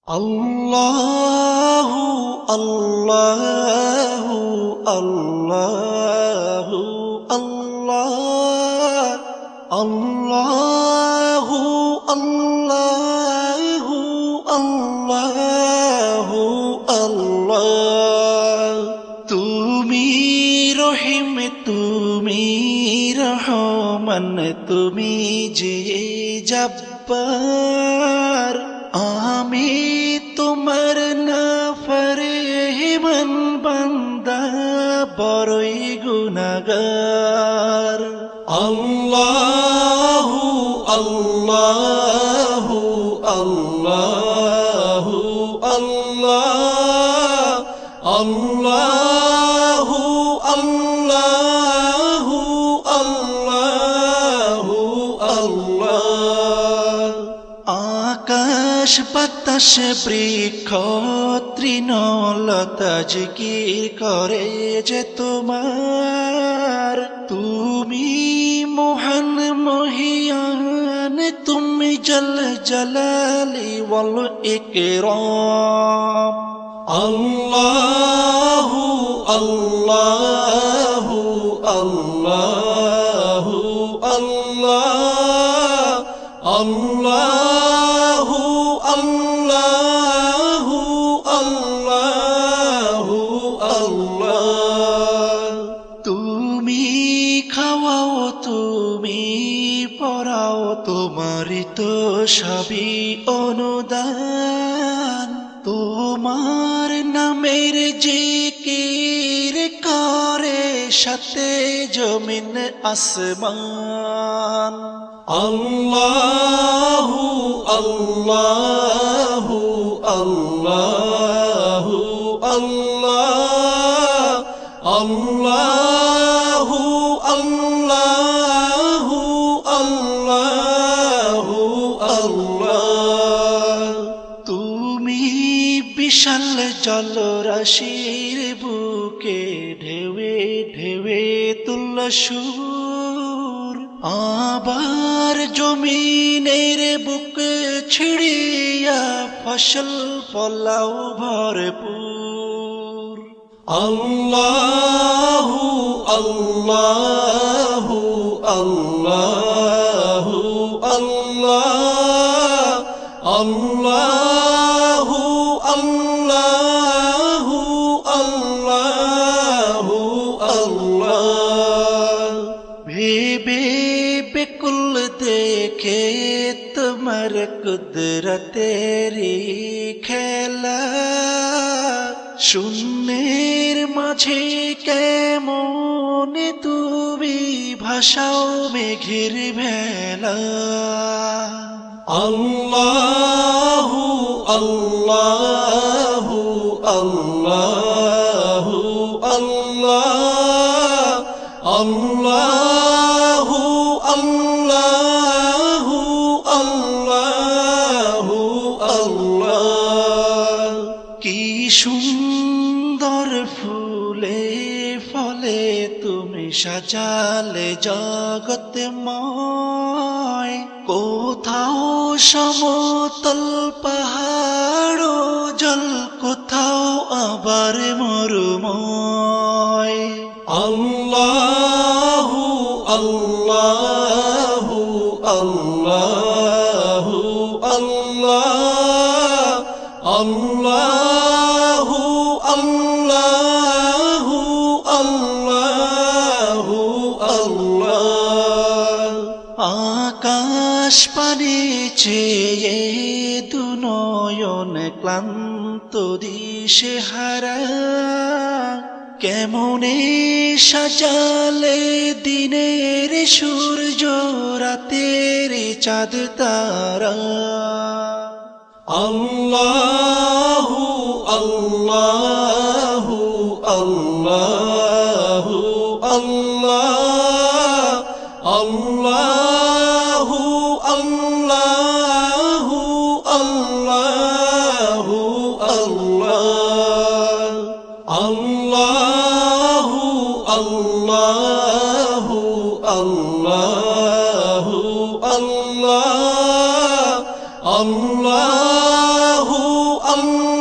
আল্লাহু আল্লাহু আল্লাহু আল্লাহ আল্লাহু আল্লাহু আল্লাহু আল্লাহ তুমি রহিম তুমি রহমান তুমি যে জব্বার আমি তোমার নাফরমান বান্দা বড়ই গুনাহগার আল্লাহু আল্লাহু আল্লাহু আল্লাহ আল্লাহু আল্লাহু আল্লাহু আল্লাহ আকাশ বাতাস বৃক্ষ তৃণলতা জিকির করে যে তোমার তুমি মহান মহিয়ান তুমি জল জলালি ওয়াল ইকরাম আল্লাহু আল্লাহু আল্লাহু আল্লাহ আল্লাহু আল্লাহু আল্লাহু আল্লাহ তুমি খাওয়াও তুমি পড়াও তোমারই তো সবই অনুদান তোমার নামের জিকির করে সাথে জমিন আসমান আল্লাহু আল্লাহু আল্লাহু আল্লাহ আল্লাহু আল্লাহু আল্লাহু আল্লাহ তুমি বিশাল জলরাশির বুকে ঢেউে ঢেউে তুল্য সুর আবার জমিনের বুক ছিড়িয়া ফসল ফলাও ভরপুর আল্লাহু আল্লাহু আল্লাহু আল্লাহ আল্লাহু আল্লাহু আল্লাহু আল্লাহ ভেবে বেকুল দেখে তোমার কুদরতেরি খেলা শূন্যের মাঝে কেমন তুমি ভাষাও মেঘের ভেলা আল্লাহু আল্লাহু আল্লাহু আল্লাহ আল্লাহু আল্লাহু আল্লাহু আল্লাহ কি সুন্দর ফুলে ফলে তুমি সাজালে জগৎময় কোথাও সমতল পাহাড় জল কোথাও আবার মরুময় আল্লাহু আল্লাহু আল্লাহু আল্লাহ আল্লাহু আল্লাহু আল্লাহু আল্লাহ আকাশ পানে চেয়ে দুনয়ন ক্লান্ত দিশে হারা কেমনে সাজালে দিনের সূর্য রাতের চাঁদ তারা আল্লাহু আল্লাহু আল্লাহু আল্লাহ আল্লাহু আল্লাহু আল্লাহু আল্লাহ আল্লাহু আল্লাহু আল্লাহু আল্লাহ আল্লাহু আল্লাহ